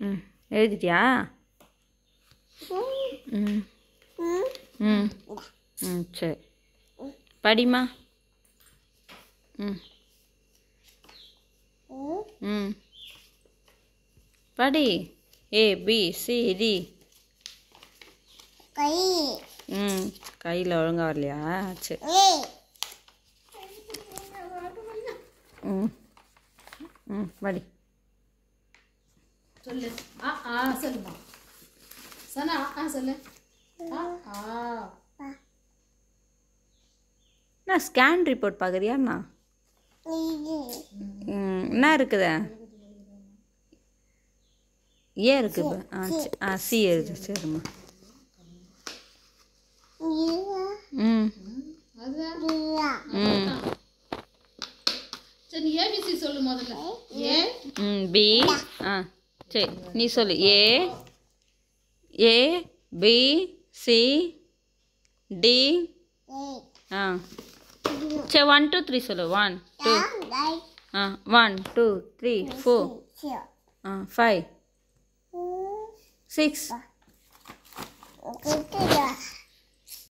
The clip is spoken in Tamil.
ம் எழுதிட்டியா? ம் ம் ம் சரி படிமா. ம் ம் படி. ABCD. ம் கையில் ஒழுங்கா வரலையா? சரி. ம் ம் படி. சொல்லு. சொல்லுமா சனா. சொல்லு. நான் ஸ்கேன் ரிப்போர்ட் பார்க்குறியாண்ணா? என்ன இருக்குதா? ஏன் இருக்குது? சி எழுது. சரிம்மா. ம் ம் சரி ஏபிசி சொல்லு முதல்ல. ஏ பி. சரி நீ சொல்லு. A B C D. சரி 1 2 3 சொல்லு. 1 2 1 2 3 4 5 6